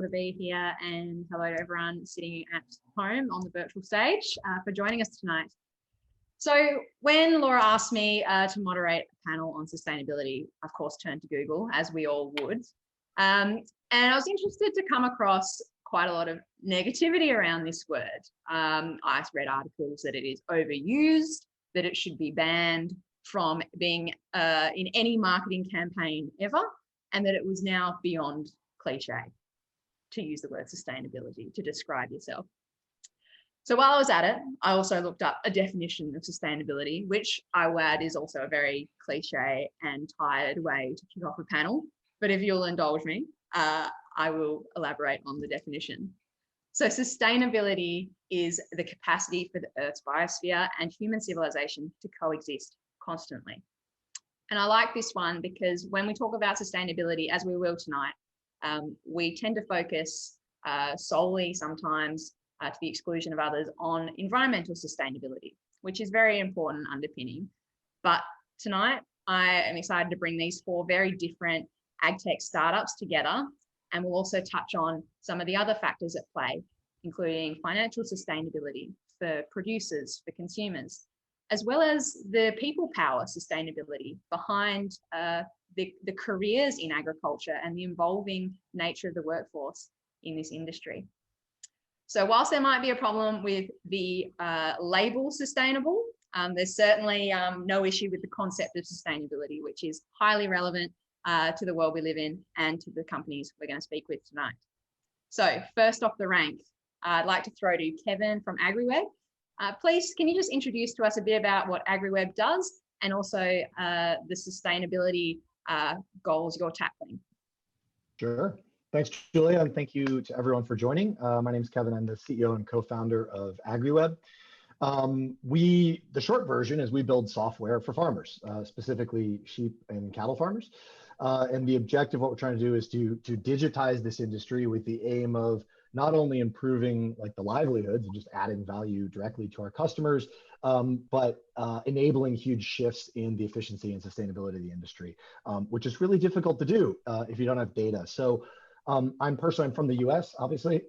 to be here, and hello to everyone sitting at home on the virtual stage for joining us tonight. So when Laura asked me to moderate a panel on sustainability, of course, turned to Google, as we all would. And I was interested to come across quite a lot of negativity around this word. I read articles that it is overused, that it should be banned from being in any marketing campaign ever, and that it was now beyond cliche to use the word sustainability to describe yourself. So while I was at it, I also looked up a definition of sustainability, which I would add is also a very cliche and tired way to kick off a panel. But if you'll indulge me, I will elaborate on the definition. So sustainability is the capacity for the Earth's biosphere and human civilization to coexist constantly. And I like this one because when we talk about sustainability, as we will tonight, we tend to focus solely sometimes to the exclusion of others on environmental sustainability, which is very important underpinning. But tonight, I am excited to bring these four very different agtech startups together, and we'll also touch on some of the other factors at play, including financial sustainability for producers, for consumers, as well as the people power sustainability behind the careers in agriculture and the evolving nature of the workforce in this industry. So whilst there might be a problem with the label sustainable, there's certainly no issue with the concept of sustainability, which is highly relevant to the world we live in and to the companies we're going to speak with tonight. So first off the rank, I'd like to throw to Kevin from AgriWebb. Please, can you just introduce to us a bit about what AgriWebb does and also the sustainability goals you're tackling? Sure. Thanks, Julia, and thank you to everyone for joining. My name is Kevin. I'm the CEO and co-founder of AgriWebb. The short version is we build software for farmers, specifically sheep and cattle farmers. And the objective, what we're trying to do is to digitize this industry with the aim of not only improving like the livelihoods and just adding value directly to our customers, but enabling huge shifts in the efficiency and sustainability of the industry, which is really difficult to do if you don't have data. So I'm from the US, obviously.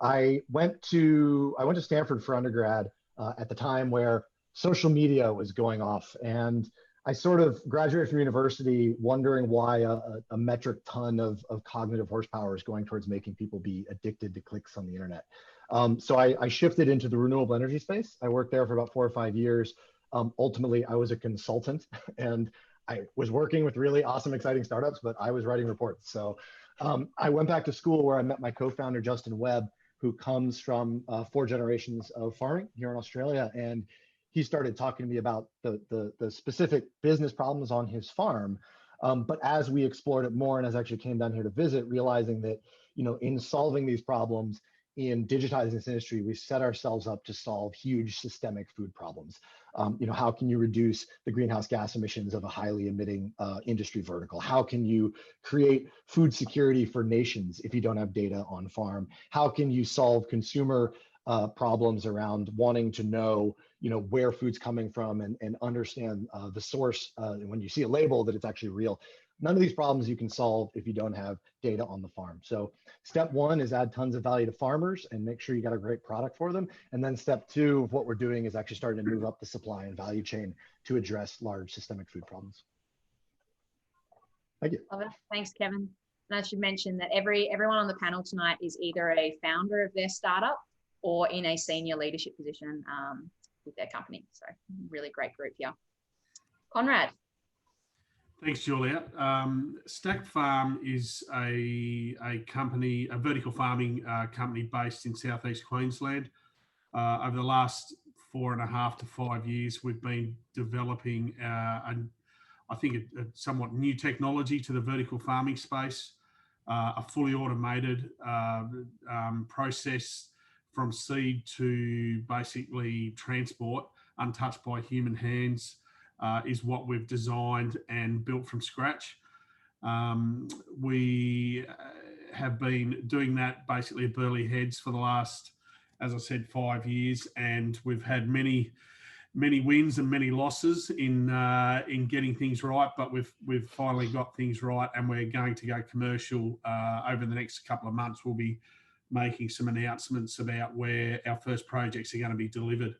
I went to Stanford for undergrad at the time where social media was going off, and I sort of graduated from university wondering why a metric ton of cognitive horsepower is going towards making people be addicted to clicks on the internet. So I shifted into the renewable energy space. I worked there for about 4 or 5 years. Ultimately, I was a consultant, and I was working with really awesome, exciting startups, but I was writing reports. So I went back to school where I met my co-founder, Justin Webb, who comes from 4 generations of farming here in Australia. And he started talking to me about the specific business problems on his farm. But as we explored it more, and as I actually came down here to visit, realizing that, in solving these problems, in digitizing this industry, we set ourselves up to solve huge systemic food problems. How can you reduce the greenhouse gas emissions of a highly emitting industry vertical? How can you create food security for nations if you don't have data on farm? How can you solve consumer problems around wanting to know, where food's coming from and understand the source when you see a label that it's actually real? None of these problems you can solve if you don't have data on the farm. So step 1 is add tons of value to farmers and make sure you got a great product for them. And then step 2 of what we're doing is actually starting to move up the supply and value chain to address large systemic food problems. Thank you. Love it. Thanks, Kevin. And I should mention that everyone on the panel tonight is either a founder of their startup or in a senior leadership position with their company. So really great group here. Conrad. Thanks, Julia. Stack Farm is a company, a vertical farming company based in southeast Queensland. Over the last 4.5 to 5 years, we've been developing a somewhat new technology to the vertical farming space, a fully automated process from seed to basically transport, untouched by human hands, is what we've designed and built from scratch. We have been doing that basically at Burleigh Heads for the last, as I said, 5 years, and we've had many many wins and many losses in getting things right, but we've finally got things right, and we're going to go commercial over the next couple of months. We'll be making some announcements about where our first projects are going to be delivered.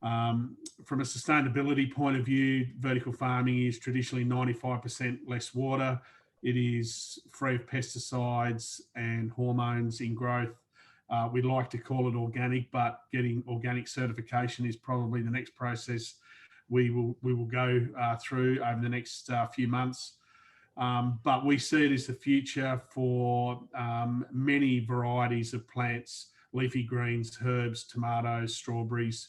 From a sustainability point of view, vertical farming is traditionally 95% less water. It is free of pesticides and hormones in growth. We like to call it organic, but getting organic certification is probably the next process we will go through over the next few months. But we see it as the future for many varieties of plants, leafy greens, herbs, tomatoes, strawberries,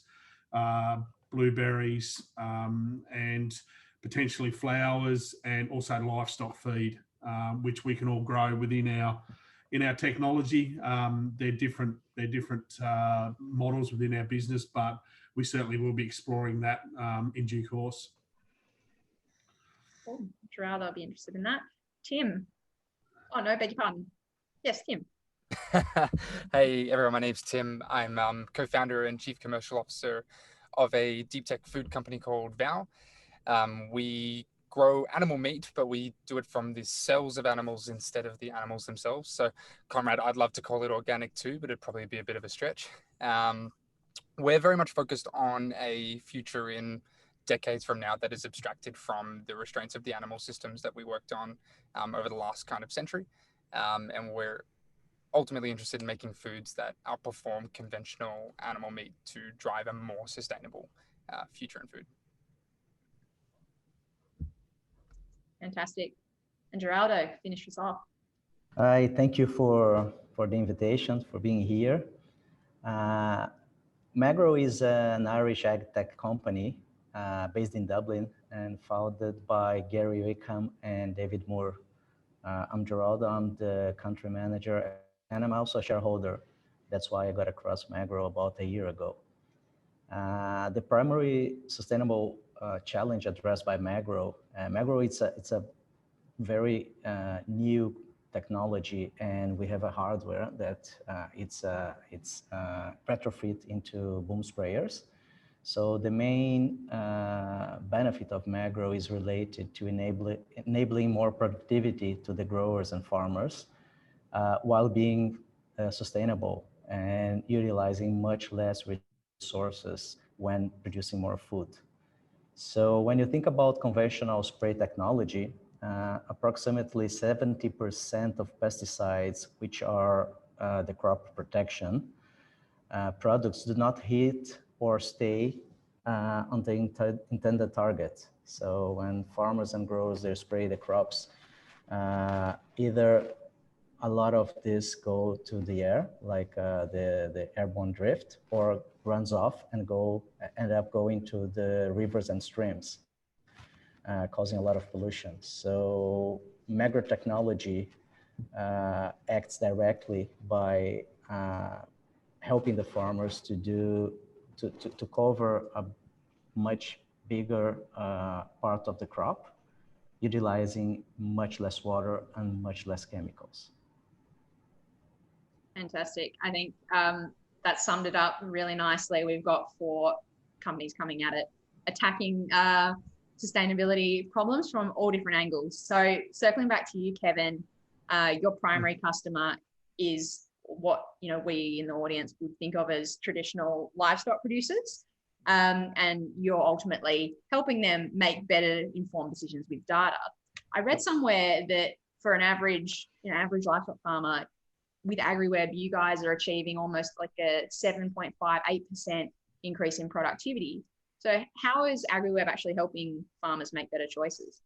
blueberries, and potentially flowers, and also livestock feed, which we can all grow within our technology. They're different models within our business, but we certainly will be exploring that in due course. Cool. Gerald, I'll be interested in that. Tim. Oh, no, beg your pardon. Yes, Tim. Hey everyone, my name's Tim. I'm co-founder and chief commercial officer of a deep tech food company called Vow. We grow animal meat, but we do it from the cells of animals instead of the animals themselves. So, Conrad, I'd love to call it organic too, but it'd probably be a bit of a stretch. We're very much focused on a future in decades from now that is abstracted from the restraints of the animal systems that we worked on over the last kind of century. And we're ultimately interested in making foods that outperform conventional animal meat to drive a more sustainable future in food. Fantastic. And Geraldo, finish us off. I thank you for the invitation, for being here. Magro is an Irish ag tech company based in Dublin and founded by Gary Wickham and David Moore. I'm Geraldo, I'm the country manager, and I'm also a shareholder. That's why I got across Magro about a year ago. The primary sustainable challenge addressed by Magro, it's a very new technology, and we have a hardware that it's retrofit into boom sprayers. So the main benefit of Magro is related to enabling more productivity to the growers and farmers while being sustainable and utilizing much less resources when producing more food. So when you think about conventional spray technology, approximately 70% of pesticides, which are the crop protection products, do not hit or stay on the intended target. So when farmers and growers, they spray the crops, either a lot of this go to the air, like the airborne drift, or runs off and end up going to the rivers and streams, causing a lot of pollution. So Magro technology acts directly by helping the farmers to cover a much bigger part of the crop, utilizing much less water and much less chemicals. Fantastic. I think that summed it up really nicely. We've got 4 companies coming at it, attacking sustainability problems from all different angles. So circling back to you, Kevin, your primary customer is what we in the audience would think of as traditional livestock producers, and you're ultimately helping them make better informed decisions with data. I read somewhere that for an average livestock farmer with AgriWebb, you guys are achieving almost like a 7.58% increase in productivity. So how is AgriWebb actually helping farmers make better choices?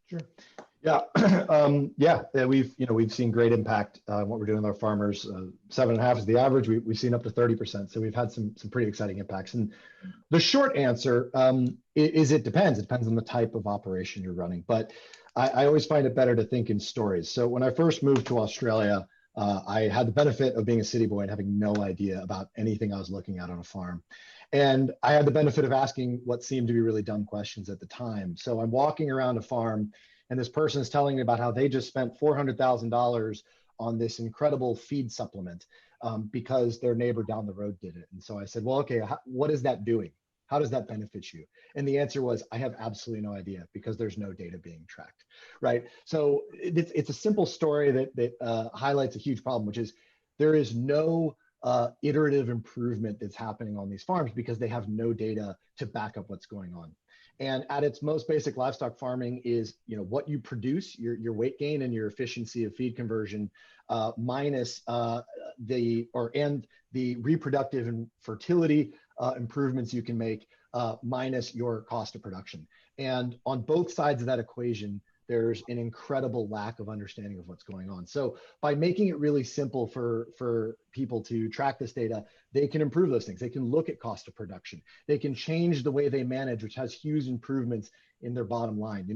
Sure. Yeah, we've seen great impact on what we're doing with our farmers. 7.5 is the average. We've seen up to 30%. So we've had some pretty exciting impacts. And the short answer is it depends. It depends on the type of operation you're running. But I always find it better to think in stories. So when I first moved to Australia, I had the benefit of being a city boy and having no idea about anything I was looking at on a farm. And I had the benefit of asking what seemed to be really dumb questions at the time. So I'm walking around a farm, and this person is telling me about how they just spent $400,000 on this incredible feed supplement because their neighbor down the road did it. And so I said, well, okay, what is that doing? How does that benefit you? And the answer was, I have absolutely no idea because there's no data being tracked, right? So it's a simple story that highlights a huge problem, which is there is no iterative improvement that's happening on these farms because they have no data to back up what's going on. And at its most basic, livestock farming is, what you produce, your weight gain and your efficiency of feed conversion, minus the reproductive and fertility improvements you can make, minus your cost of production. And on both sides of that equation, there's an incredible lack of understanding of what's going on. So by making it really simple for people to track this data, they can improve those things. They can look at cost of production. They can change the way they manage, which has huge improvements in their bottom line.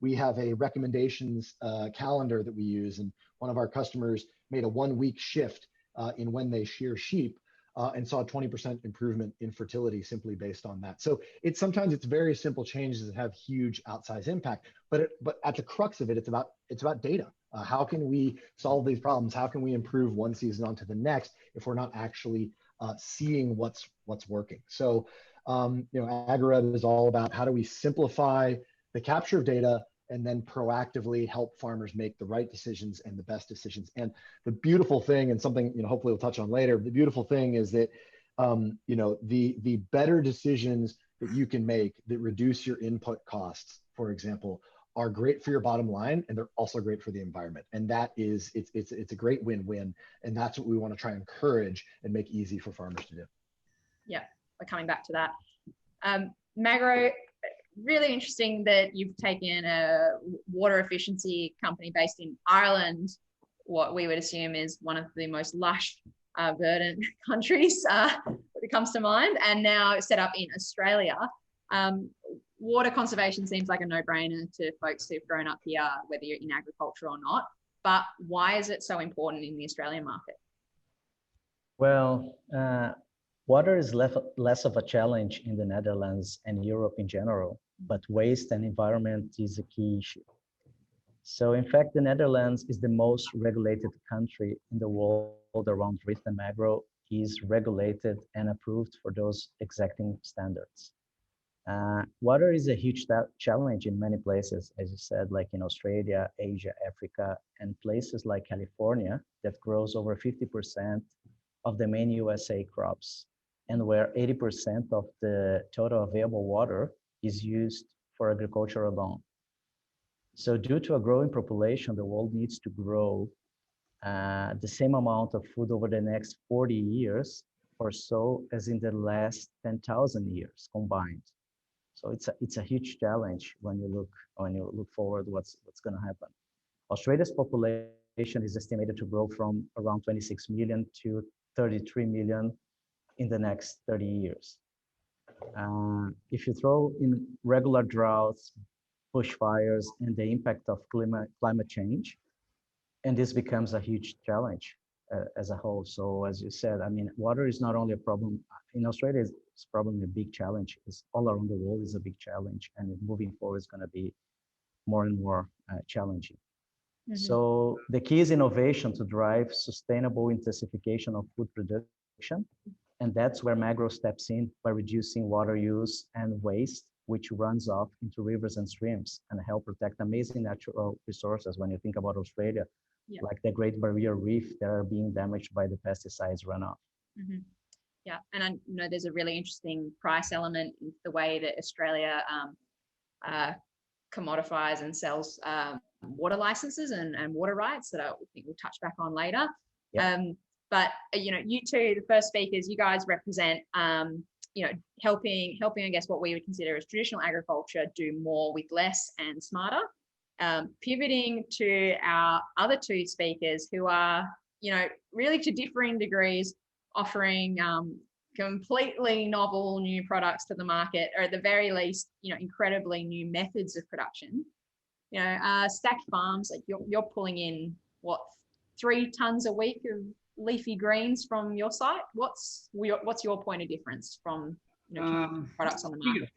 We have a recommendations calendar that we use, and one of our customers made a 1-week shift in when they shear sheep, and saw a 20% improvement in fertility simply based on that. So sometimes it's very simple changes that have huge outsized impact, but at the crux of it, it's about data. How can we solve these problems? How can we improve one season onto the next if we're not actually seeing what's working? So AgriWeb is all about how do we simplify the capture of data and then proactively help farmers make the right decisions and the best decisions. And the beautiful thing, and something hopefully we'll touch on later, the beautiful thing is that the better decisions that you can make that reduce your input costs, for example, are great for your bottom line, and they're also great for the environment. And that is, it's a great win-win, and that's what we want to try and encourage and make easy for farmers to do. Yeah, we're coming back to that. Magro, really interesting that you've taken a water efficiency company based in Ireland, what we would assume is one of the most lush, verdant countries that comes to mind, and now set up in Australia. Water conservation seems like a no-brainer to folks who've grown up here, whether you're in agriculture or not. But why is it so important in the Australian market? Well, water is less of a challenge in the Netherlands and Europe in general, but waste and environment is a key issue. So in fact, the Netherlands is the most regulated country in the world around Rith and Magro is regulated and approved for those exacting standards. Water is a huge challenge in many places, as you said, like in Australia, Asia, Africa, and places like California that grows over 50% of the main USA crops, and where 80% of the total available water is used for agriculture alone. So due to a growing population, the world needs to grow the same amount of food over the next 40 years or so as in the last 10,000 years combined. So it's a huge challenge when you look forward what's going to happen. Australia's population is estimated to grow from around 26 million to 33 million in the next 30 years. If you throw in regular droughts, bushfires, and the impact of climate change, and this becomes a huge challenge as a whole. So as you said, I mean, water is not only a problem in Australia, it's probably a big challenge. It's all around the world is a big challenge, and moving forward is going to be more and more challenging. Mm-hmm. So the key is innovation to drive sustainable intensification of food production. And that's where Magro steps in by reducing water use and waste, which runs off into rivers and streams, and help protect amazing natural resources. When you think about Australia, yeah, like the Great Barrier Reef, that are being damaged by the pesticides runoff. Mm-hmm. Yeah, and I know there's a really interesting price element in the way that Australia commodifies and sells water licenses and water rights that I think we'll touch back on later. Yeah. But you two, the first speakers, you guys represent, helping, I guess, what we would consider as traditional agriculture do more with less and smarter. Pivoting to our other two speakers, who are, really to differing degrees, offering completely novel new products to the market, or at the very least, incredibly new methods of production. Stacked farms, like you're pulling in what, 3 tons a week of leafy greens from your site. What's your point of difference from products on the market?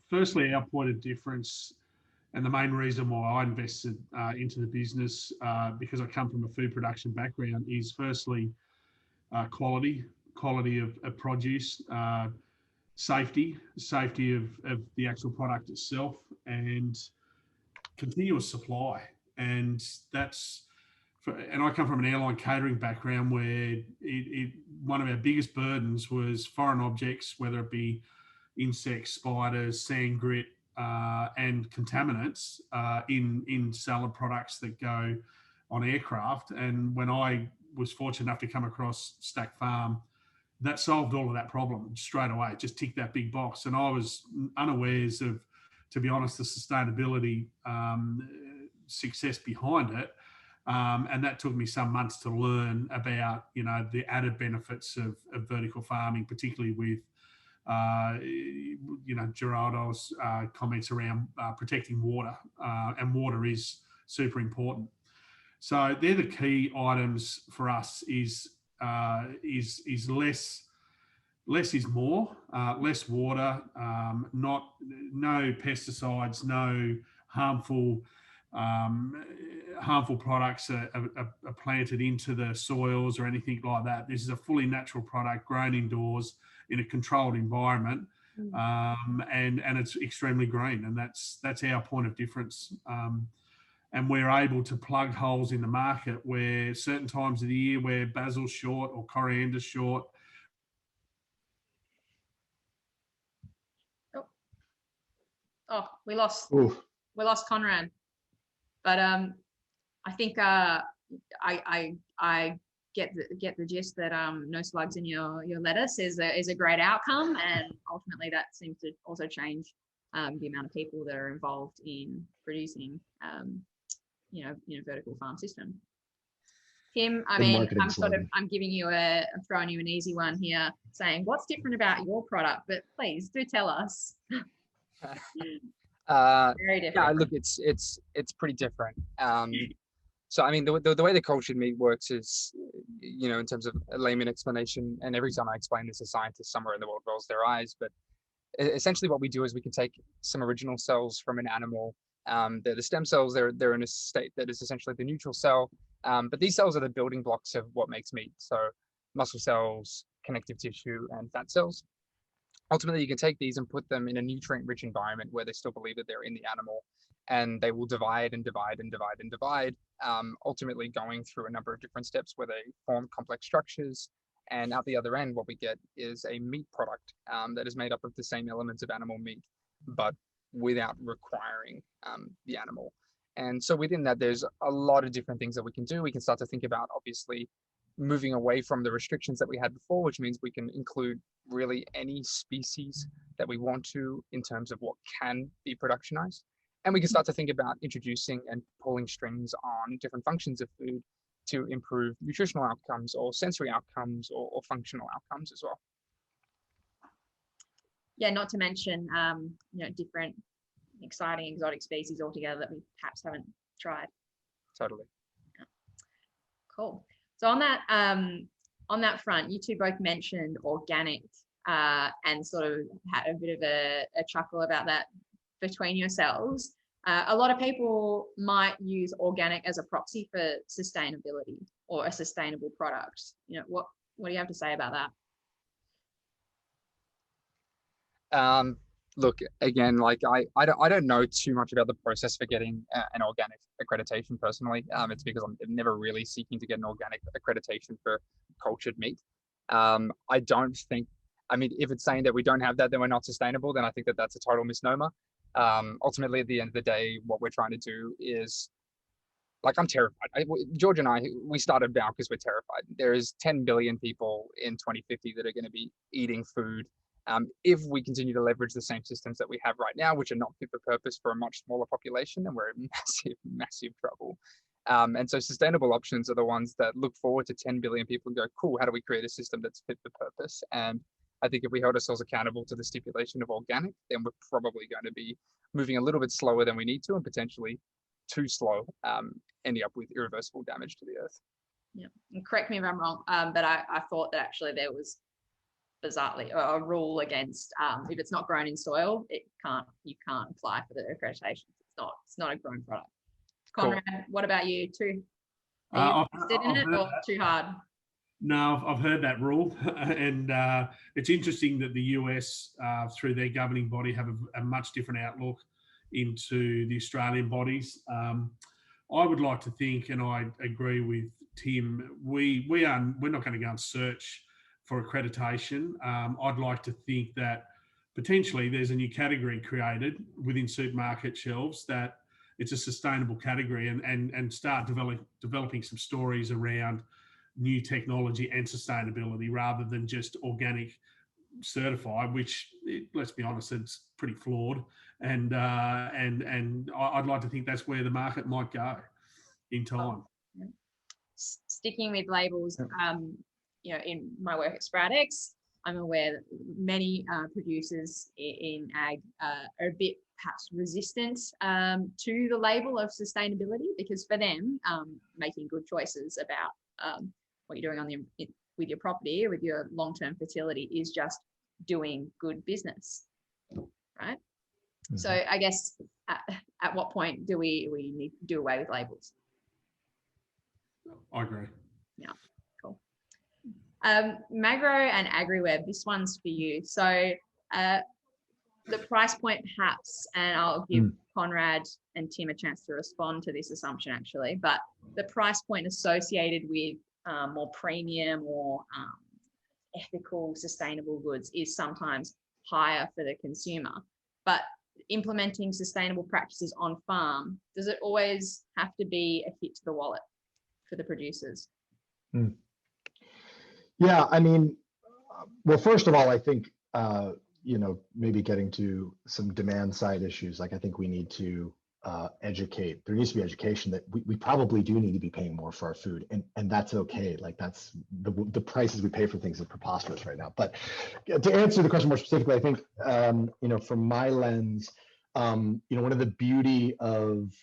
Firstly, our point of difference, and the main reason why I invested into the business, because I come from a food production background, is firstly quality of produce. safety of the actual product itself, and continuous supply. And and I come from an airline catering background where one of our biggest burdens was foreign objects, whether it be insects, spiders, sand grit, and contaminants in salad products that go on aircraft. And when I was fortunate enough to come across Stack Farm, that solved all of that problem straight away. It just ticked that big box. And I was unawares of, to be honest, the sustainability success behind it. And that took me some months to learn about, the added benefits of vertical farming, particularly with, Gerardo's comments around protecting water, and water is super important. So they're the key items for us. Is less is more, less water, no pesticides, no harmful products are planted into the soils or anything like that. This is a fully natural product grown indoors in a controlled environment, and it's extremely green, and that's our point of difference. And we're able to plug holes in the market where certain times of the year where basil's short or coriander's short. Oh, we lost Conrad, but I think I get the gist that no slugs in your lettuce is a great outcome, and ultimately that seems to also change the amount of people that are involved in producing vertical farm system. Tim, I mean, I'm giving you I'm throwing you an easy one here, saying what's different about your product, but please do tell us. Very different. Yeah, look, it's pretty different. So I mean, the way the cultured meat works is, in terms of a layman explanation, and every time I explain this, a scientist somewhere in the world rolls their eyes, but essentially what we do is we can take some original cells from an animal. They're the stem cells. They're in a state that is essentially the neutral cell. But these cells are the building blocks of what makes meat. So muscle cells, connective tissue, and fat cells. Ultimately, you can take these and put them in a nutrient-rich environment where they still believe that they're in the animal, and they will divide and divide and divide and divide, ultimately going through a number of different steps where they form complex structures. And at the other end, what we get is a meat product that is made up of the same elements of animal meat, but without requiring the animal. And so within that, there's a lot of different things that we can do. We can start to think about, obviously, moving away from the restrictions that we had before, which means we can include really any species that we want to in terms of what can be productionized. And we can start to think about introducing and pulling strings on different functions of food to improve nutritional outcomes or sensory outcomes or functional outcomes as well. Yeah, not to mention, different exciting exotic species altogether that we perhaps haven't tried. Totally. Yeah. Cool. So on that front, you two both mentioned organic and sort of had a bit of a chuckle about that between yourselves. A lot of people might use organic as a proxy for sustainability or a sustainable product. What do you have to say about that? Look, again, like I don't know too much about the process for getting an organic accreditation personally. It's because I'm never really seeking to get an organic accreditation for cultured meat. I don't think, if it's saying that we don't have that, then we're not sustainable, then I think that that's a total misnomer. Ultimately, at the end of the day, what we're trying to do is, like, I'm terrified. George and I, we started Vow because we're terrified. There is 10 billion people in 2050 that are going to be eating food. If we continue to leverage the same systems that we have right now, which are not fit for purpose for a much smaller population, then we're in massive, massive trouble. And so sustainable options are the ones that look forward to 10 billion people and go, cool, how do we create a system that's fit for purpose? And I think if we hold ourselves accountable to the stipulation of organic, then we're probably going to be moving a little bit slower than we need to, and potentially too slow, ending up with irreversible damage to the earth. Yeah, and correct me if I'm wrong, but I thought that actually there was bizarrely a rule against if it's not grown in soil, you can't apply for the accreditation. It's not a grown product. Conrad, cool. What about you? Are you interested in it or too hard? No, I've heard that rule, and it's interesting that the US, through their governing body, have a much different outlook into the Australian bodies. I would like to think, and I agree with Tim, we're not going to go and search for accreditation. I'd like to think that potentially there's a new category created within supermarket shelves that it's a sustainable category, and start developing some stories around new technology and sustainability rather than just organic certified, which, let's be honest, it's pretty flawed. And I'd like to think that's where the market might go in time. Sticking with labels, in my work at Sprout-X, I'm aware that many producers in ag are a bit perhaps resistant to the label of sustainability, because for them, making good choices about what you're doing with your property, with your long-term fertility, is just doing good business, right? Mm-hmm. So I guess at what point do we need to do away with labels? I agree. Yeah, cool. Magro and AgriWeb, this one's for you. So the price point perhaps, and I'll give Conrad and Tim a chance to respond to this assumption actually, but the price point associated with more premium or ethical, sustainable goods is sometimes higher for the consumer. But implementing sustainable practices on farm, does it always have to be a hit to the wallet for the producers? Yeah, I mean, well, first of all, I think, maybe getting to some demand side issues, like I think we need to educate. There needs to be education that we probably do need to be paying more for our food, and that's okay. Like that's the prices we pay for things are preposterous right now. But to answer the question more specifically, I think from my lens, one of the beauty of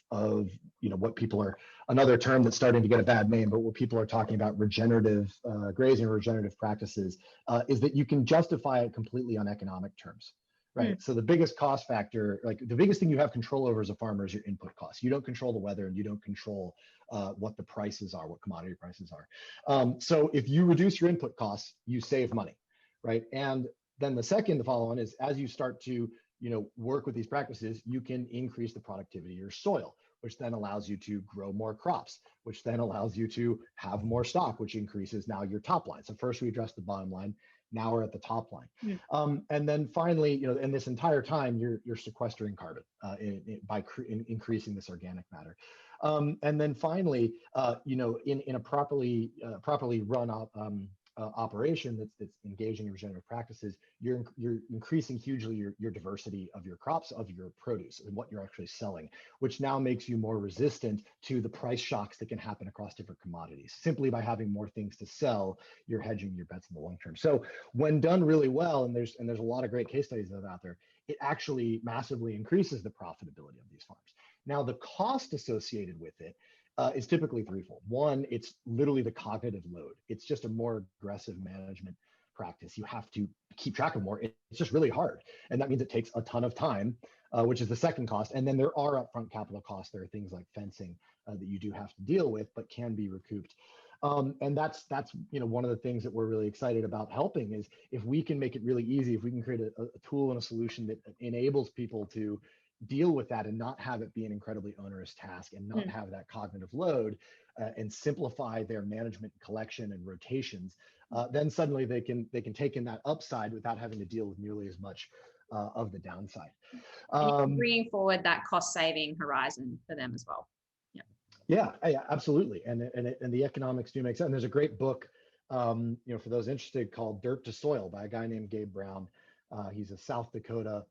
what people are, another term that's starting to get a bad name, but what people are talking about, regenerative grazing or regenerative practices, is that you can justify it completely on economic terms. Right. So the biggest cost factor, like the biggest thing you have control over as a farmer, is your input costs. You don't control the weather, and you don't control what the prices are, what commodity prices are. So if you reduce your input costs, you save money, right? And then the follow on is, as you start to work with these practices, you can increase the productivity of your soil, which then allows you to grow more crops, which then allows you to have more stock, which increases now your top line. So first we address the bottom line. Now we're at the top line. And then finally, in this entire time, you're sequestering carbon by increasing this organic matter. And then finally, in a properly run operation that's engaging in regenerative practices, you're increasing hugely your diversity of your crops, of your produce, and what you're actually selling, which now makes you more resistant to the price shocks that can happen across different commodities. Simply by having more things to sell, you're hedging your bets in the long term. So when done really well, and there's a lot of great case studies of out there, it actually massively increases the profitability of these farms. Now, the cost associated with it is typically threefold. One, it's literally the cognitive load. It's just a more aggressive management practice. You have to keep track of more. It's just really hard. And that means it takes a ton of time, which is the second cost. And then there are upfront capital costs. There are things like fencing that you do have to deal with, but can be recouped. And that's one of the things that we're really excited about helping is if we can make it really easy, if we can create a tool and a solution that enables people to deal with that and not have it be an incredibly onerous task and not have that cognitive load and simplify their management, collection, and rotations, then suddenly they can take in that upside without having to deal with nearly as much of the downside. Bringing forward that cost saving horizon for them as well. Yeah, absolutely. And the economics do make sense. And there's a great book, for those interested, called Dirt to Soil by a guy named Gabe Brown. He's a South Dakota,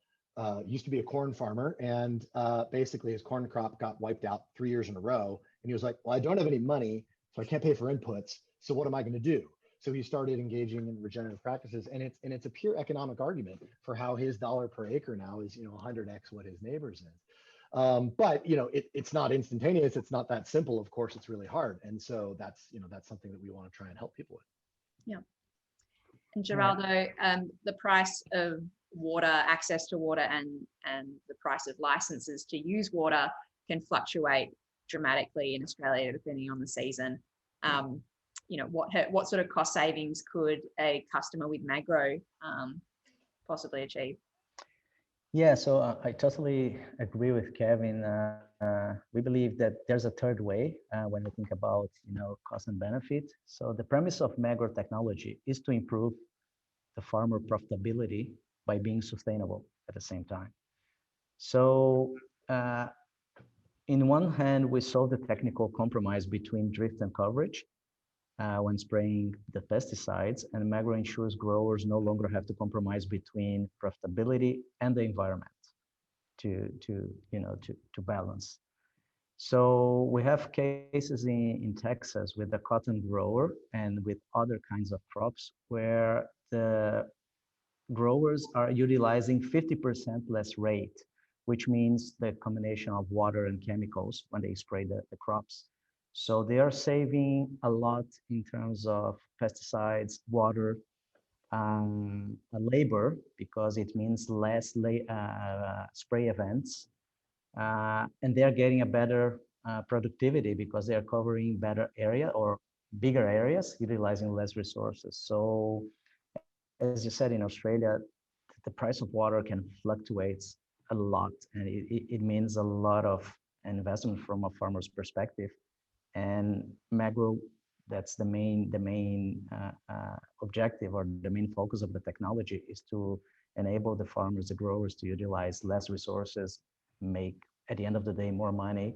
used to be a corn farmer, and basically his corn crop got wiped out 3 years in a row. And he was like, well, I don't have any money, so I can't pay for inputs. So what am I going to do? So he started engaging in regenerative practices, and it's a pure economic argument for how his dollar per acre now is 100x what his neighbors is. But it's not instantaneous. It's not that simple. Of course, it's really hard, and so that's something that we want to try and help people with. Yeah. And Geraldo, the price of water, access to water, and the price of licenses to use water can fluctuate dramatically in Australia depending on the season. what sort of cost savings could a customer with Magro possibly achieve? Yeah, so I totally agree with Kevin. We believe that there's a third way when we think about cost and benefit. So the premise of Magro technology is to improve the farmer profitability by being sustainable at the same time. So in one hand, we solve the technical compromise between drift and coverage when spraying the pesticides, and Magro ensures growers no longer have to compromise between profitability and the environment to balance. So we have cases in Texas with the cotton grower and with other kinds of crops where the growers are utilizing 50% less rate, which means the combination of water and chemicals when they spray the crops. So they are saving a lot in terms of pesticides, water, labor, because it means less spray events. And they're getting a better productivity because they are covering better area or bigger areas, utilizing less resources. So as you said, in Australia, the price of water can fluctuate a lot, and it means a lot of investment from a farmer's perspective. And Magro, that's the main objective, or the main focus of the technology, is to enable the farmers, the growers, to utilize less resources, make, at the end of the day, more money,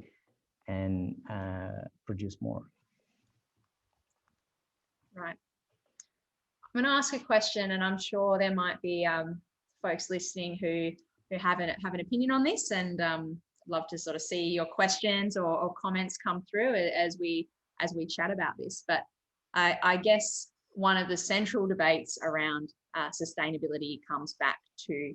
and produce more. Right. I'm going to ask a question, and I'm sure there might be folks listening who have an opinion on this, and love to sort of see your questions or comments come through as we chat about this. But I guess one of the central debates around sustainability comes back to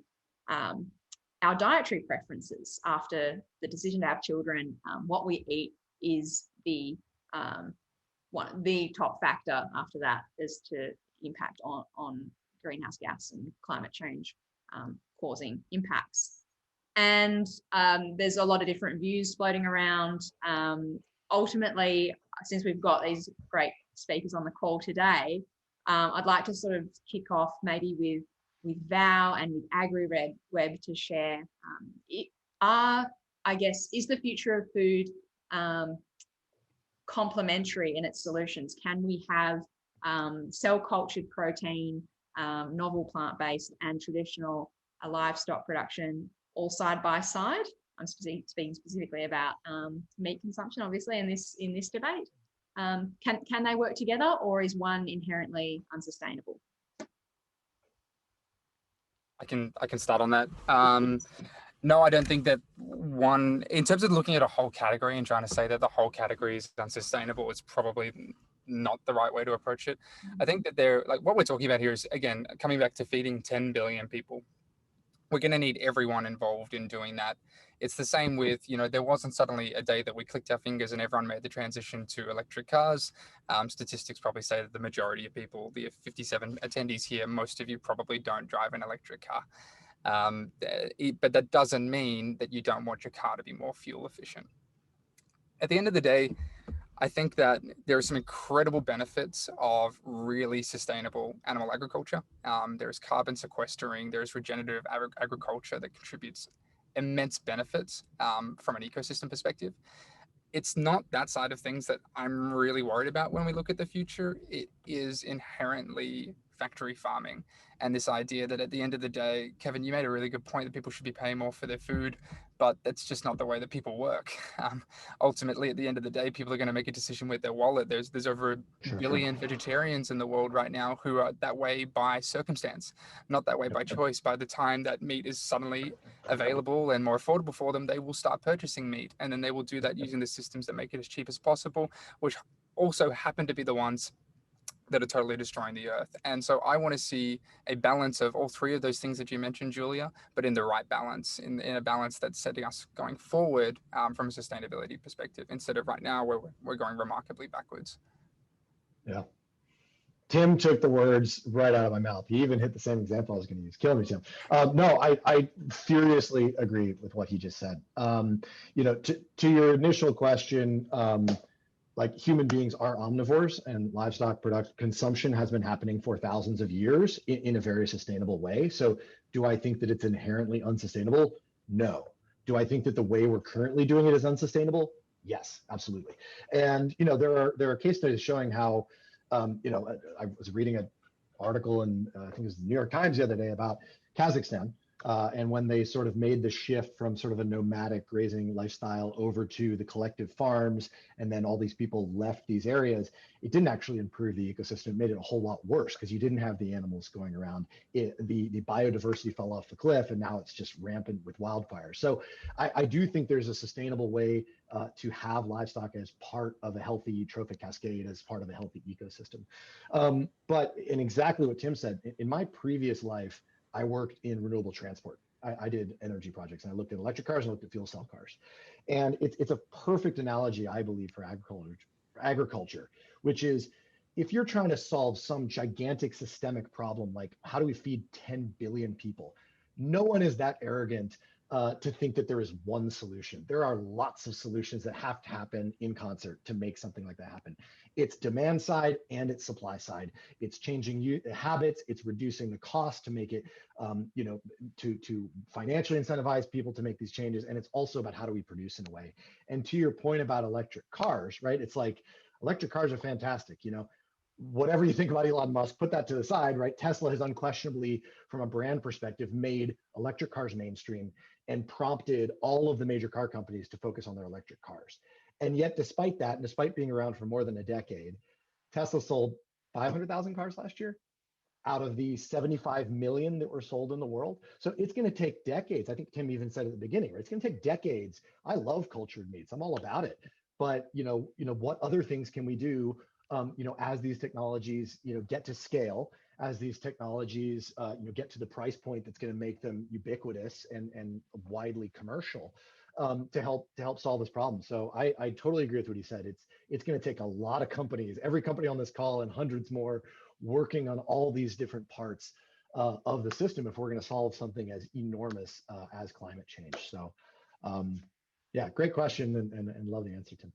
our dietary preferences. After the decision to have children, what we eat is the top factor after that is to impact on greenhouse gas and climate change causing impacts. And there's a lot of different views floating around. Ultimately, since we've got these great speakers on the call today, I'd like to sort of kick off maybe with Val and with AgriWeb to share. Is the future of food complementary in its solutions? Can we have cell-cultured protein, novel plant-based, and traditional livestock production all side by side? I'm speaking specifically about meat consumption, obviously, in this debate. Can they work together, or is one inherently unsustainable? I can start on that. No, I don't think that one, in terms of looking at a whole category and trying to say that the whole category is unsustainable, is probably not the right way to approach it. I think that what we're talking about here is, again, coming back to feeding 10 billion people. We're going to need everyone involved in doing that. It's the same with, there wasn't suddenly a day that we clicked our fingers and everyone made the transition to electric cars. Statistics probably say that the majority of people, the 57 attendees here, most of you probably don't drive an electric car. But that doesn't mean that you don't want your car to be more fuel efficient. At the end of the day, I think that there are some incredible benefits of really sustainable animal agriculture. There's carbon sequestering, there's regenerative agriculture that contributes immense benefits from an ecosystem perspective. It's not that side of things that I'm really worried about when we look at the future. It is inherently factory farming, and this idea that at the end of the day, Kevin, you made a really good point that people should be paying more for their food, but that's just not the way that people work. Ultimately, at the end of the day, people are going to make a decision with their wallet. There's over a billion vegetarians in the world right now who are that way by circumstance, not that way by choice. By the time that meat is suddenly available and more affordable for them, they will start purchasing meat, and then they will do that using the systems that make it as cheap as possible, which also happen to be the ones that are totally destroying the earth. And so I want to see a balance of all three of those things that you mentioned, Julia, but in the right balance, in a balance that's setting us going forward from a sustainability perspective, instead of right now where we're going remarkably backwards. Yeah. Tim took the words right out of my mouth. He even hit the same example I was going to use. Kill me, Tim. No, I furiously agree with what he just said. To your initial question, like human beings are omnivores, and livestock consumption has been happening for thousands of years in a very sustainable way. So do I think that it's inherently unsustainable? No. Do I think that the way we're currently doing it is unsustainable? Yes, absolutely. And there are case studies showing how I was reading an article in I think it was the New York Times the other day about Kazakhstan. And when they sort of made the shift from sort of a nomadic grazing lifestyle over to the collective farms, and then all these people left these areas, it didn't actually improve the ecosystem. It made it a whole lot worse because you didn't have the animals going around. The biodiversity fell off the cliff, and now it's just rampant with wildfires. So I do think there's a sustainable way to have livestock as part of a healthy trophic cascade, as part of a healthy ecosystem. But in exactly what Tim said, in my previous life, I worked in renewable transport. I did energy projects, and I looked at electric cars and I looked at fuel cell cars. And it's a perfect analogy, I believe, for agriculture, which is if you're trying to solve some gigantic systemic problem, like how do we feed 10 billion people? No one is that arrogant to think that there is one solution. There are lots of solutions that have to happen in concert to make something like that happen. It's demand side and it's supply side. It's changing habits. It's reducing the cost to make it, to financially incentivize people to make these changes. And it's also about how do we produce in a way. And to your point about electric cars, right? It's like electric cars are fantastic. Whatever you think about Elon Musk, put that to the side, right? Tesla has unquestionably, from a brand perspective, made electric cars mainstream and prompted all of the major car companies to focus on their electric cars. And yet, despite that, and despite being around for more than a decade, Tesla sold 500,000 cars last year out of the 75 million that were sold in the world. So it's going to take decades. I think Tim even said at the beginning, right? It's going to take decades. I love cultured meats. I'm all about it. But what other things can we do? As these technologies, get to scale, as these technologies, get to the price point that's going to make them ubiquitous and widely commercial, to help solve this problem. So I totally agree with what he said. It's going to take a lot of companies, every company on this call and hundreds more, working on all these different parts of the system if we're going to solve something as enormous as climate change. So, yeah, great question and love the answer, Tim.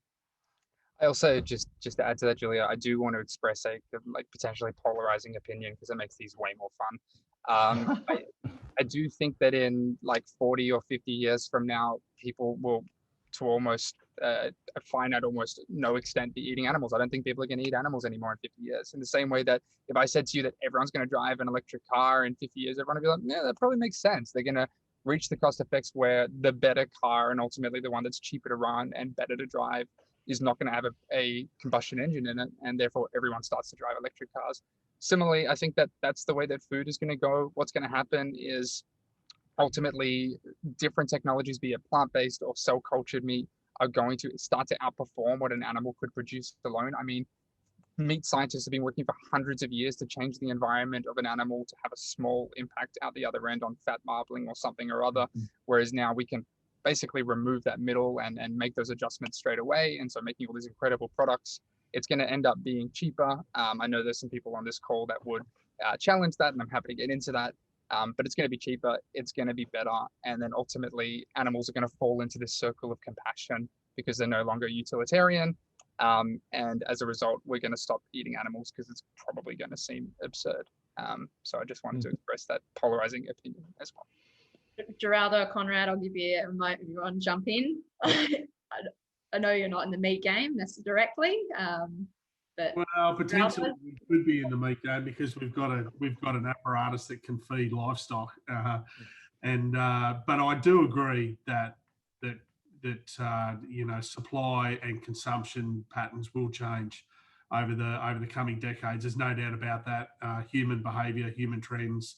I also just to add to that, Julia, I do want to express a potentially polarizing opinion because it makes these way more fun. I do think that in like 40 or 50 years from now, people will, to almost a finite, almost no extent, be eating animals. I don't think people are going to eat animals anymore in 50 years. In the same way that if I said to you that everyone's going to drive an electric car in 50 years, everyone would be like, yeah, that probably makes sense. They're going to reach the cost effects where the better car, and ultimately the one that's cheaper to run and better to drive, is not going to have a combustion engine in it, and therefore everyone starts to drive electric cars. Similarly, I think that that's the way that food is going to go. What's going to happen is ultimately different technologies, be it plant-based or cell-cultured meat, are going to start to outperform what an animal could produce alone. I mean, meat scientists have been working for hundreds of years to change the environment of an animal to have a small impact out the other end on fat marbling or something or other, whereas now we can basically remove that middle and make those adjustments straight away. And so making all these incredible products, it's going to end up being cheaper. I know there's some people on this call that would challenge that, and I'm happy to get into that. But it's going to be cheaper, it's going to be better. And then ultimately animals are going to fall into this circle of compassion because they're no longer utilitarian. And as a result, we're going to stop eating animals because it's probably going to seem absurd. So I just wanted to express that polarizing opinion as well. Geraldo, Conrad, I'll give you a remote if you want to jump in. I know you're not in the meat game directly, but well, potentially we could be in the meat game because we've got an apparatus that can feed livestock, but I do agree that supply and consumption patterns will change over the coming decades. There's no doubt about that. Human behaviour, human trends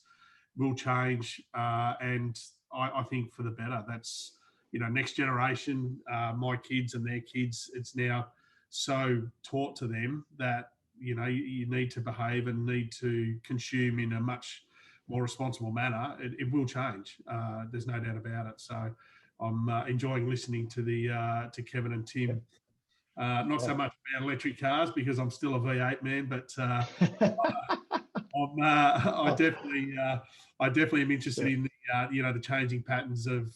will change, and I think for the better. That's next generation, my kids and their kids. It's now so taught to them that you need to behave and need to consume in a much more responsible manner. It will change. There's no doubt about it. So I'm enjoying listening to Kevin and Tim. Not so much about electric cars because I'm still a V8 man, but I definitely am interested in the changing patterns of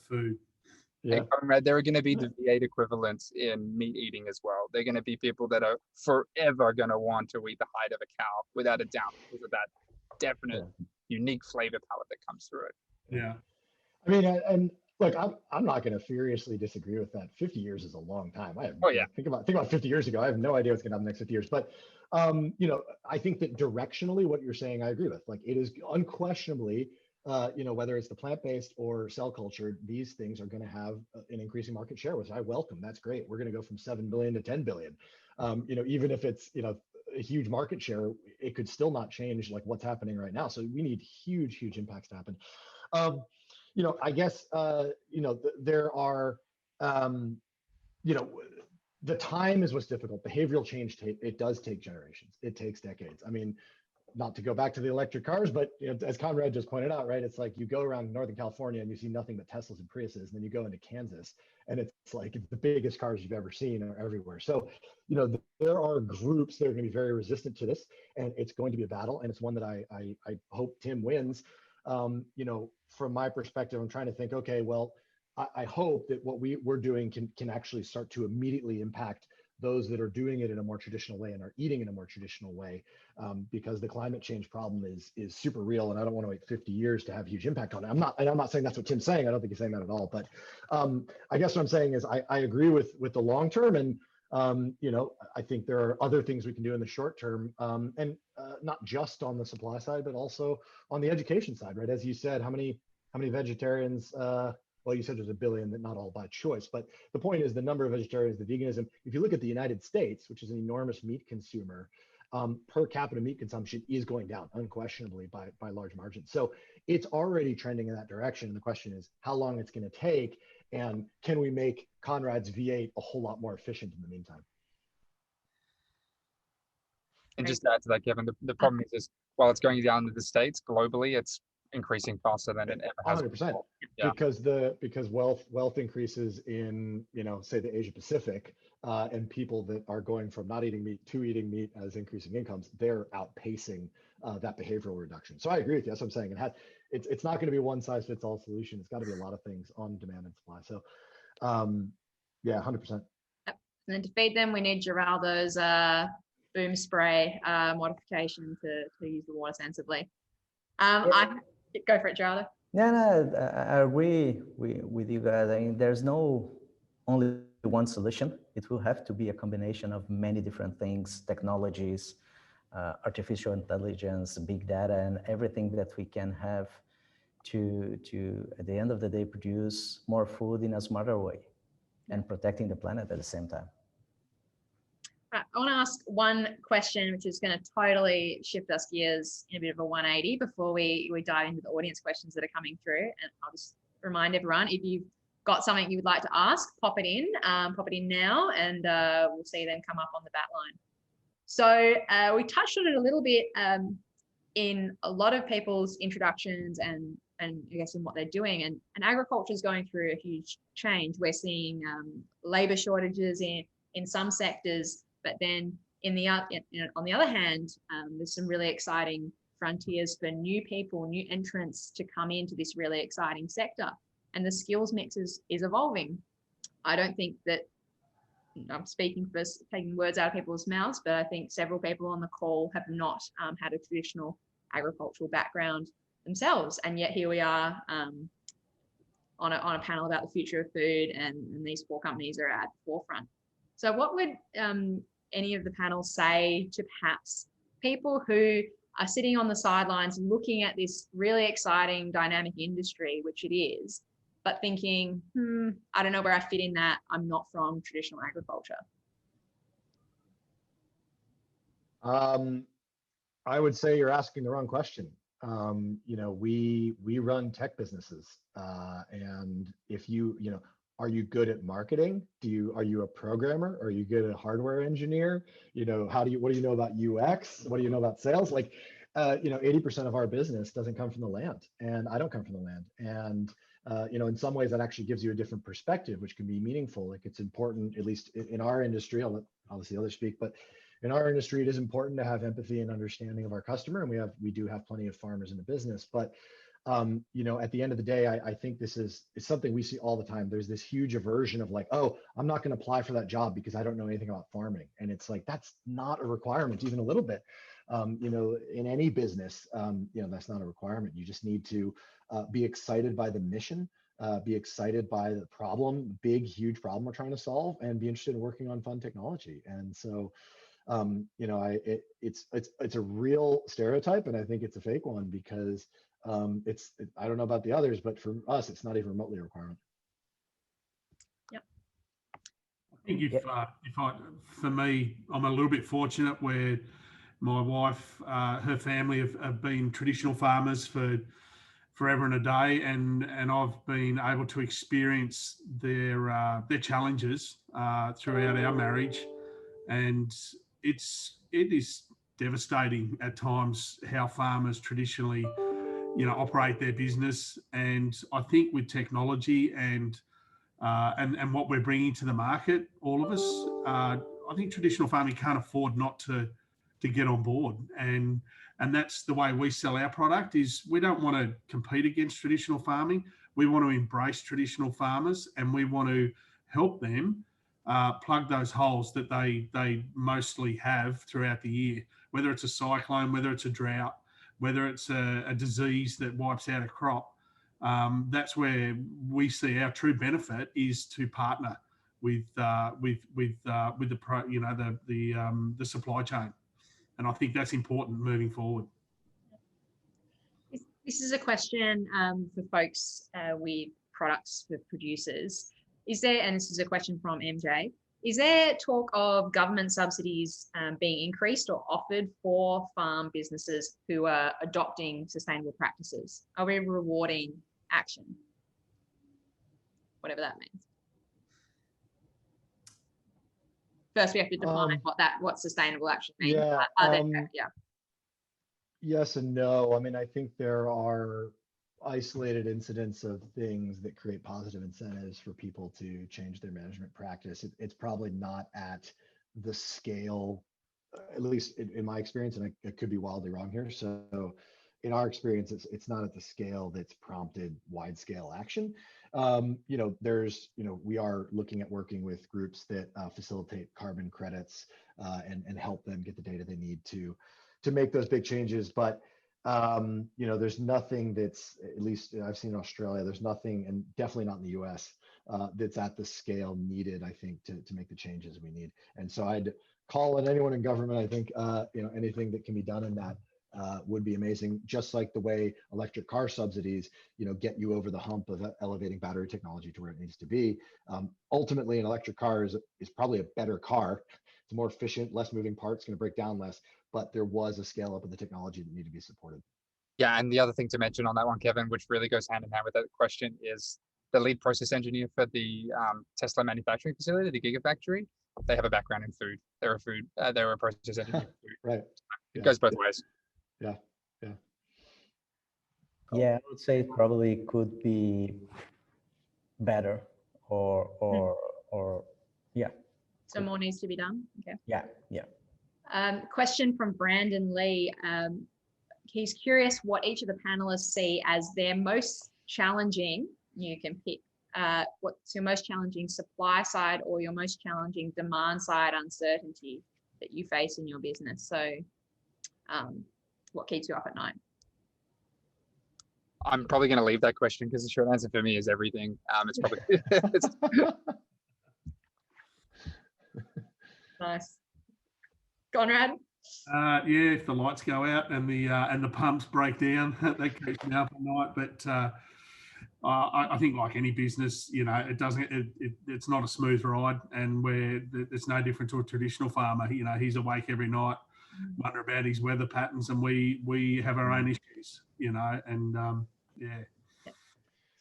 food. Yeah. And Conrad, there are going to be the V8 equivalents in meat eating as well. They're going to be people that are forever going to want to eat the hide of a cow, without a doubt, because of that definite, unique flavor palette that comes through it. Yeah. I mean, and look, I'm not going to furiously disagree with that. 50 years is a long time. I have, think about 50 years ago. I have no idea what's going to happen next 50 years. But you know, I think that directionally, what you're saying, I agree with. Like, it is unquestionably, you know, whether it's the plant-based or cell culture, these things are going to have an increasing market share, which I welcome. That's great. We're going to go from 7 billion to 10 billion. You know, even if it's, you know, a huge market share, it could still not change like what's happening right now. So we need huge impacts to happen. You know, I guess, you know, there are, you know, the time is what's difficult. Behavioral change, it does take generations. It takes decades. I mean, not to go back to the electric cars, but you know, as Conrad just pointed out, right? It's like you go around Northern California and you see nothing but Teslas and Priuses, and then you go into Kansas and it's like the biggest cars you've ever seen are everywhere. So, you know, there are groups that are going to be very resistant to this, and it's going to be a battle, and it's one that I hope Tim wins. You know, from my perspective, I'm trying to think, okay, well, I hope that what we're doing can actually start to immediately impact those that are doing it in a more traditional way and are eating in a more traditional way, because the climate change problem is super real, and I don't want to wait 50 years to have huge impact on it. I'm not saying that's what Tim's saying. I don't think he's saying that at all. But I guess what I'm saying is I agree with the long term, and you know, I think there are other things we can do in the short term, and not just on the supply side, but also on the education side, right? As you said, how many vegetarians? Well, you said there's a billion, that not all by choice, but the point is the number of vegetarians, the veganism. If you look at the United States, which is an enormous meat consumer, per capita meat consumption is going down unquestionably by large margins. So it's already trending in that direction. And the question is how long it's going to take, and can we make Conrad's V8 a whole lot more efficient in the meantime? And just to add to that, Kevin, the problem is while it's going down to the States, globally, it's increasing faster than it ever has 100%. Yeah. Because wealth increases in, you know, say the Asia Pacific, and people that are going from not eating meat to eating meat as increasing incomes, they're outpacing that behavioral reduction. So I agree with you. That's what I'm saying. It's not going to be a one size fits all solution. It's got to be a lot of things on demand and supply. So yeah, 100%. And then to feed them, we need Geraldo's boom spray modification to use the water sensibly. I go for it, Geraldo. No, I agree with you guys. I mean, there's no only one solution. It will have to be a combination of many different things, technologies, artificial intelligence, big data, and everything that we can have to at the end of the day produce more food in a smarter way and protecting the planet at the same time. I want to ask one question, which is going to totally shift us gears in a bit of a 180 before we dive into the audience questions that are coming through. And I'll just remind everyone, if you've got something you would like to ask, pop it in now, and we'll see them come up on the bat line. So we touched on it a little bit in a lot of people's introductions and I guess in what they're doing. And agriculture is going through a huge change. We're seeing labor shortages in some sectors. But then on the other hand, there's some really exciting frontiers for new people, new entrants to come into this really exciting sector. And the skills mix is evolving. I don't think that I'm speaking for taking words out of people's mouths, but I think several people on the call have not had a traditional agricultural background themselves. And yet here we are on a panel about the future of food, and these four companies are at the forefront. So what would any of the panel say to perhaps people who are sitting on the sidelines looking at this really exciting dynamic industry, which it is, but thinking, I don't know where I fit in that. I'm not from traditional agriculture. I would say you're asking the wrong question. You know, we run tech businesses, and if you know, are you good at marketing? Are you a programmer? Are you good at hardware engineer? You know, what do you know about UX? What do you know about sales? Like, you know, 80% of our business doesn't come from the land, and I don't come from the land. And you know, in some ways that actually gives you a different perspective, which can be meaningful. Like, it's important, at least in our industry, I'll let obviously others speak, but in our industry, it is important to have empathy and understanding of our customer. And we do have plenty of farmers in the business, but you know, at the end of the day, I think it's something we see all the time. There's this huge aversion of like, oh, I'm not going to apply for that job because I don't know anything about farming. And it's like, that's not a requirement, even a little bit. You know, in any business, you know, that's not a requirement. You just need to be excited by the mission, be excited by the problem, big, huge problem we're trying to solve, and be interested in working on fun technology. And so, you know, it's a real stereotype, and I think it's a fake one because I don't know about the others, but for us, it's not even remotely a requirement. Yep. I think for me, I'm a little bit fortunate where my wife, her family have been traditional farmers for forever and a day, and I've been able to experience their challenges throughout our marriage, and it is devastating at times how farmers traditionally, you know, operate their business. And I think with technology and what we're bringing to the market, all of us, I think traditional farming can't afford not to get on board. And that's the way we sell our product. Is we don't want to compete against traditional farming. We want to embrace traditional farmers, and we want to help them plug those holes that they mostly have throughout the year, whether it's a cyclone, whether it's a drought, whether it's a disease that wipes out a crop. That's where we see our true benefit is to partner with the supply chain, and I think that's important moving forward. This is a question for folks with products for producers. Is there, and this is a question from MJ, is there talk of government subsidies being increased or offered for farm businesses who are adopting sustainable practices? Are we rewarding action? Whatever that means. First, we have to define what sustainable action means. Yeah. Yes and no. I mean, I think there are isolated incidents of things that create positive incentives for people to change their management practice. It's probably not at the scale, at least in my experience, and I could be wildly wrong here. So in our experience, it's not at the scale that's prompted wide scale action. You know, we are looking at working with groups that facilitate carbon credits and help them get the data they need to make those big changes. But you know, there's nothing that's, at least I've seen in Australia, there's nothing, and definitely not in the US, that's at the scale needed, I think, to make the changes we need. And so I'd call on anyone in government. I think, you know, anything that can be done in that would be amazing. Just like the way electric car subsidies, you know, get you over the hump of elevating battery technology to where it needs to be. Ultimately, an electric car is probably a better car. It's more efficient, less moving parts, going to break down less. But there was a scale up of the technology that needed to be supported. Yeah, and the other thing to mention on that one, Kevin, which really goes hand in hand with that question, is the lead process engineer for the Tesla manufacturing facility, the Gigafactory. They have a background in food. They're a process engineer for food. Right. It goes both ways. Yeah. Yeah, I would say it probably could be better or yeah. So more needs to be done. Okay. Yeah. Question from Brandon Lee. He's curious what each of the panelists see as their most challenging, you can pick, what's your most challenging supply side or your most challenging demand side uncertainty that you face in your business. So what keeps you up at night? I'm probably going to leave that question because the short answer for me is everything. It's probably Nice. Conrad? Yeah, if the lights go out and the pumps break down, that keeps me up at night. But I think, like any business, you know, it's not a smooth ride, and it's no different to a traditional farmer. You know, he's awake every night, wonder about his weather patterns, and we have our own issues. You know, and yeah.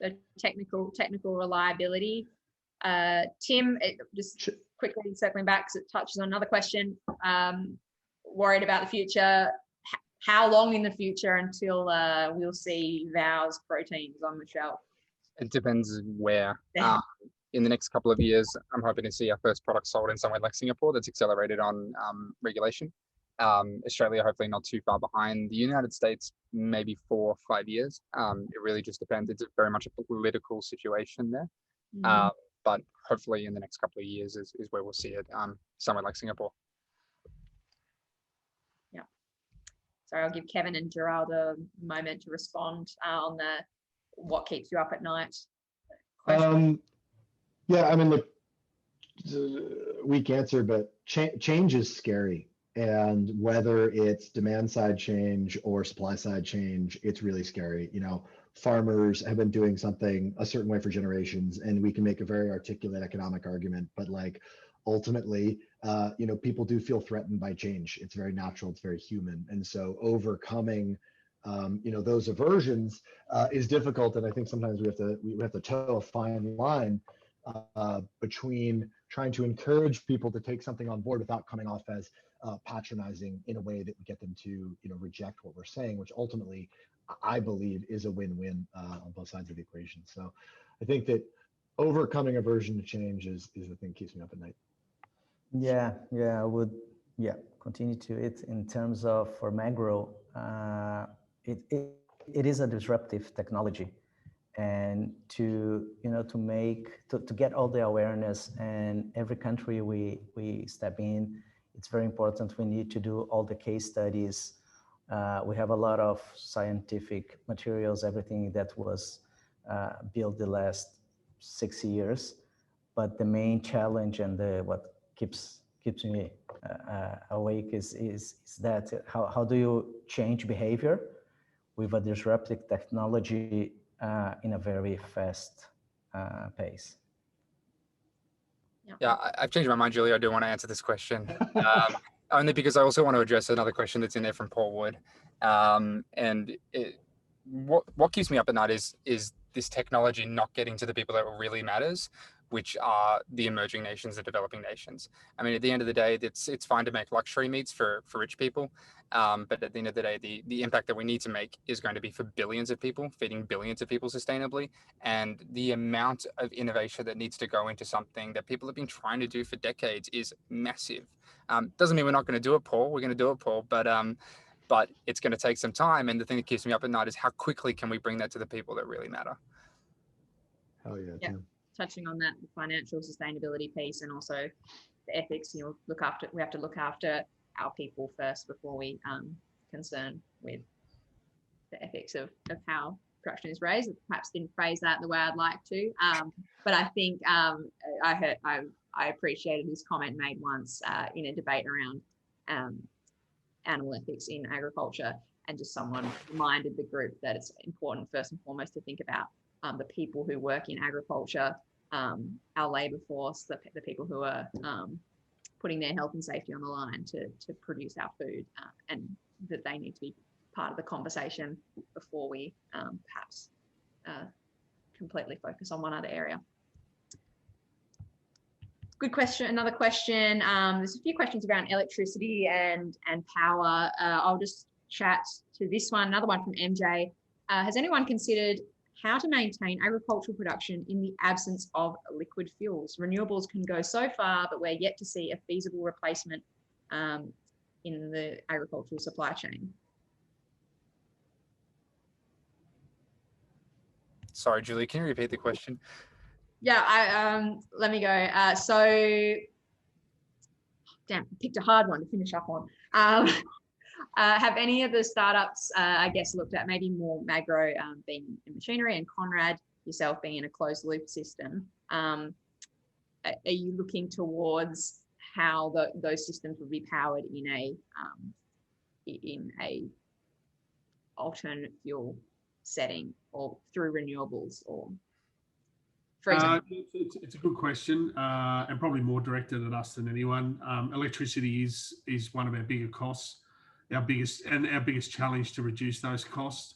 So technical reliability. Tim, just quickly circling back because it touches on another question. Worried about the future. How long in the future until we'll see VOW's proteins on the shelf? It depends where. In the next couple of years, I'm hoping to see our first product sold in somewhere like Singapore that's accelerated on regulation. Australia, hopefully not too far behind. The United States, maybe 4 or 5 years. It really just depends. It's very much a political situation there. But hopefully in the next couple of years is where we'll see it, somewhere like Singapore. Yeah. So I'll give Kevin and Gerald a moment to respond on the what keeps you up at night question. Yeah, I mean, look, weak answer, but change is scary. And whether it's demand side change or supply side change, it's really scary. You know, farmers have been doing something a certain way for generations, and we can make a very articulate economic argument, but like ultimately, you know, people do feel threatened by change. It's very natural, it's very human. And so overcoming, you know, those aversions is difficult. And I think sometimes we have to toe a fine line between trying to encourage people to take something on board without coming off as patronizing in a way that would get them to, you know, reject what we're saying, which ultimately I believe is a win-win on both sides of the equation. So I think that overcoming aversion to change is the thing that keeps me up at night. Yeah, I would, continue to it in terms of for Magro, it is a disruptive technology, and to get all the awareness, and every country we step in, it's very important. We need to do all the case studies. We have a lot of scientific materials, everything that was built the last 6 years. But the main challenge and what keeps me awake is that how do you change behavior with a disruptive technology in a very fast pace? Yeah, I've changed my mind, Julie. I do want to answer this question, only because I also want to address another question that's in there from Paul Wood. What keeps me up at night is this technology not getting to the people that it really matters, which are the emerging nations, the developing nations. I mean, at the end of the day, it's fine to make luxury meats for rich people, but at the end of the day, the impact that we need to make is going to be for billions of people, feeding billions of people sustainably. And the amount of innovation that needs to go into something that people have been trying to do for decades is massive. Doesn't mean we're not going to do it, Paul. We're going to do it, Paul, but it's going to take some time. And the thing that keeps me up at night is how quickly can we bring that to the people that really matter? Hell yeah, yeah. Tim. Touching on that, the financial sustainability piece, and also the ethics. You know, we have to look after our people first before we concern with the ethics of how production is raised. Perhaps didn't phrase that the way I'd like to, but I think I appreciated his comment made once in a debate around animal ethics in agriculture, and just someone reminded the group that it's important first and foremost to think about the people who work in agriculture, our labour force, the people who are putting their health and safety on the line to produce our food, and that they need to be part of the conversation before we perhaps completely focus on one other area. Good question. Another question. There's a few questions around electricity and power. I'll just chat to this one. Another one from MJ. Has anyone considered how to maintain agricultural production in the absence of liquid fuels? Renewables can go so far, but we're yet to see a feasible replacement in the agricultural supply chain. Sorry, Julie, can you repeat the question? Yeah, let me go. So, damn, picked a hard one to finish up on. Have any of the startups, I guess, looked at maybe more Magro being in machinery, and Conrad, yourself being in a closed loop system? Are you looking towards how those systems would be powered in a alternate fuel setting, or through renewables, or for example? It's a good question, and probably more directed at us than anyone. Electricity is one of our bigger costs. Our biggest challenge to reduce those costs.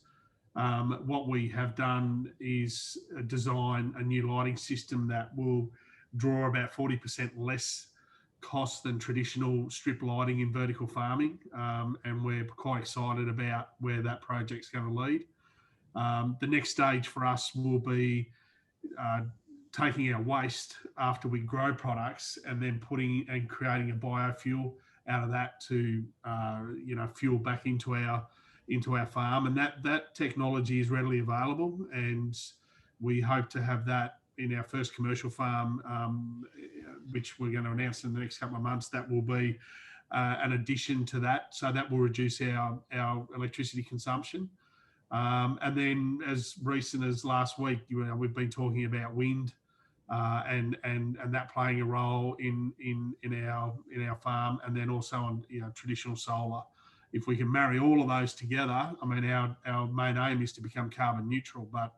What we have done is design a new lighting system that will draw about 40% less cost than traditional strip lighting in vertical farming, and we're quite excited about where that project's going to lead. The next stage for us will be taking our waste after we grow products and then creating a biofuel out of that to fuel back into our farm, and that technology is readily available, and we hope to have that in our first commercial farm, which we're going to announce in the next couple of months. That will be an addition to that, so that will reduce our electricity consumption. And then, as recent as last week, we've been talking about wind and that playing a role in our farm, and then also on traditional solar. If we can marry all of those together, I mean, our main aim is to become carbon neutral, but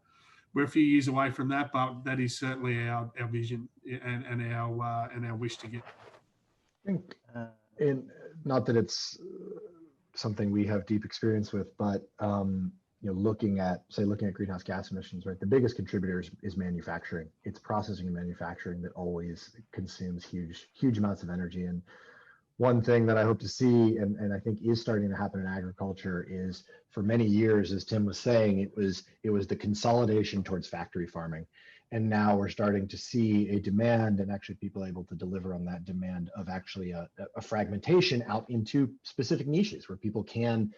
we're a few years away from that. But that is certainly our vision and our wish to get. I think, not that it's something we have deep experience with, but looking at greenhouse gas emissions, right? The biggest contributor is manufacturing. It's processing and manufacturing that always consumes huge amounts of energy. And one thing that I hope to see, and I think is starting to happen in agriculture, is for many years, as Tim was saying, it was the consolidation towards factory farming. And now we're starting to see a demand, and actually people able to deliver on that demand, of actually a fragmentation out into specific niches where people can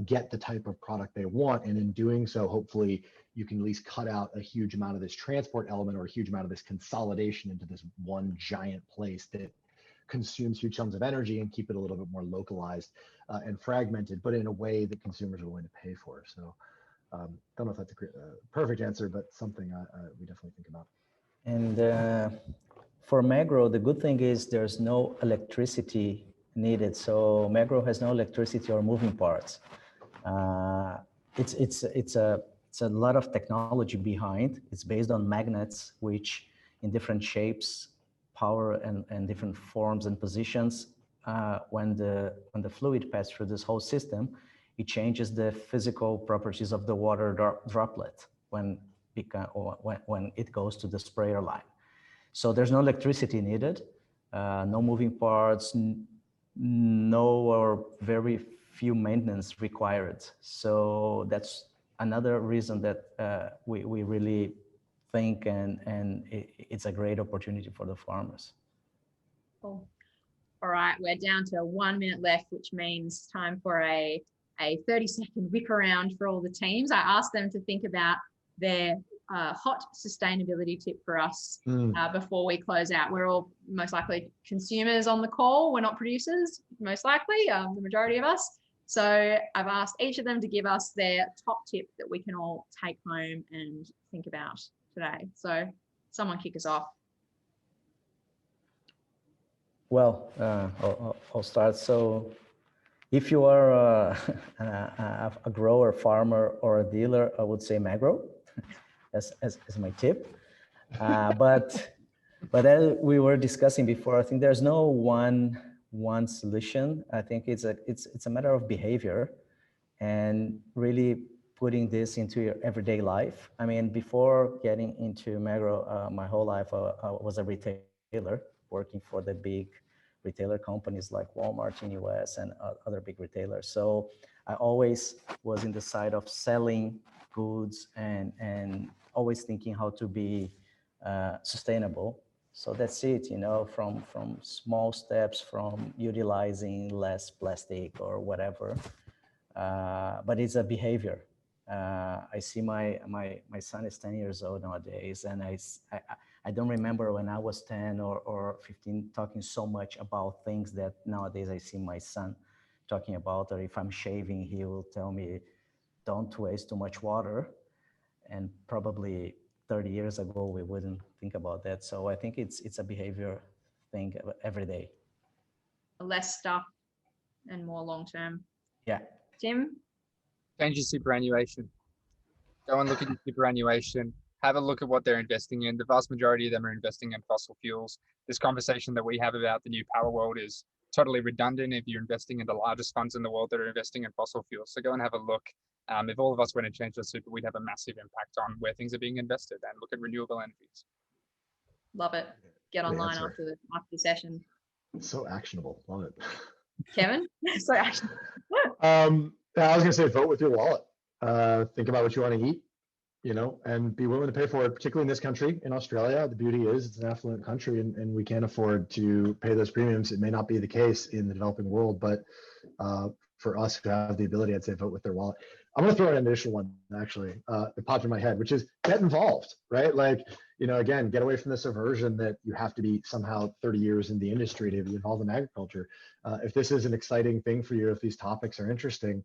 get the type of product they want. And in doing so, hopefully you can at least cut out a huge amount of this transport element, or a huge amount of this consolidation into this one giant place that consumes huge sums of energy, and keep it a little bit more localized and fragmented, but in a way that consumers are willing to pay for. So don't know if that's a perfect answer, but something we definitely think about. And for Magro, the good thing is there's no electricity needed. So Magro has no electricity or moving parts. It's a lot of technology behind. It's based on magnets, which in different shapes, power and different forms and positions. When the fluid passes through this whole system, it changes the physical properties of the water droplet when it goes to the sprayer line. So there's no electricity needed, no moving parts, no or very few maintenance required. So that's another reason that we really think and it's a great opportunity for the farmers. Cool. All right, we're down to 1 minute left, which means time for a 30-second whip around for all the teams. I asked them to think about their hot sustainability tip for us before we close out. We're all most likely consumers on the call. We're not producers, most likely, the majority of us. So I've asked each of them to give us their top tip that we can all take home and think about today. So someone kick us off. Well, I'll start. So if you are a grower, farmer, or a dealer, I would say Magro as my tip. But as we were discussing before, I think there's no one solution. I think it's a matter of behavior and really putting this into your everyday life. I mean, before getting into Magro, my whole life I was a retailer, working for the big retailer companies like Walmart in US and other big retailers. So I always was in the side of selling goods and always thinking how to be sustainable. So that's it, from small steps, from utilizing less plastic or whatever. But it's a behavior. I see my son is 10 years old nowadays, and I don't remember when I was 10 or 15 talking so much about things that nowadays I see my son talking about. Or if I'm shaving, he will tell me, don't waste too much water. And probably 30 years ago, we wouldn't think about that. So I think it's a behavior thing every day. Less stuff and more long-term. Yeah. Tim? Change your superannuation. Go and look at your superannuation. Have a look at what they're investing in. The vast majority of them are investing in fossil fuels. This conversation that we have about the new power world is totally redundant if you're investing in the largest funds in the world that are investing in fossil fuels. So go and have a look. If all of us went and changed our super, we'd have a massive impact on where things are being invested, and look at renewable energies. Love it. Get online after the session. So actionable. Love it. Kevin? So actionable. I was going to say, vote with your wallet. Think about what you want to eat. and be willing to pay for it, particularly in this country, in Australia. The beauty is it's an affluent country and we can't afford to pay those premiums. It may not be the case in the developing world, but for us who have the ability, I'd say vote with their wallet. I'm going to throw in an additional one, actually, that popped in my head, which is get involved, right? Like, again, get away from this aversion that you have to be somehow 30 years in the industry to be involved in agriculture. If this is an exciting thing for you, if these topics are interesting,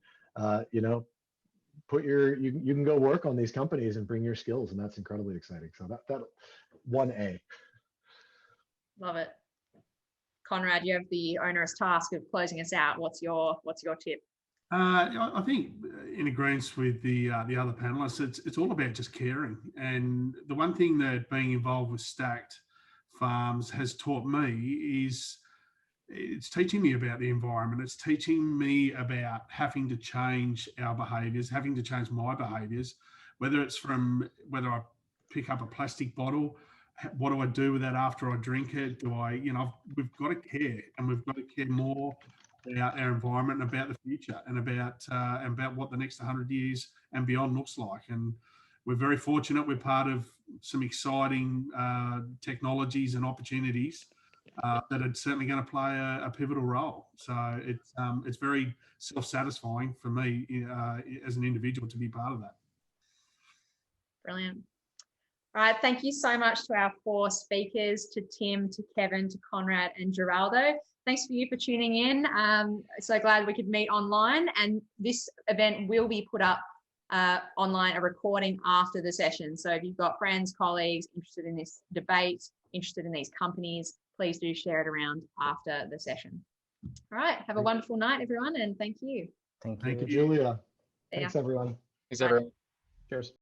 you can go work on these companies and bring your skills, and that's incredibly exciting. So that 1A. Love it. Conrad, you have the onerous task of closing us out. What's your tip? I think in agreement with the other panelists, it's all about just caring. And the one thing that being involved with Stacked Farms has taught me is it's teaching me about the environment. It's teaching me about having to change our behaviours, having to change my behaviours, whether I pick up a plastic bottle, what do I do with that after I drink it? We've got to care, and we've got to care more about our environment and about the future and about what the next 100 years and beyond looks like. And we're very fortunate. We're part of some exciting technologies and opportunities that are certainly going to play a pivotal role. So it's very self-satisfying for me as an individual to be part of that. Brilliant. All right, thank you so much to our 4 speakers, to Tim, to Kevin, to Conrad and Geraldo. Thanks for you for tuning in. So glad we could meet online, and this event will be put up online, a recording after the session. So if you've got friends, colleagues interested in this debate, interested in these companies, please do share it around after the session. All right, have a wonderful night, everyone, and thank you. Thank you, Julia. Thanks, everyone. Thanks, everyone. Cheers.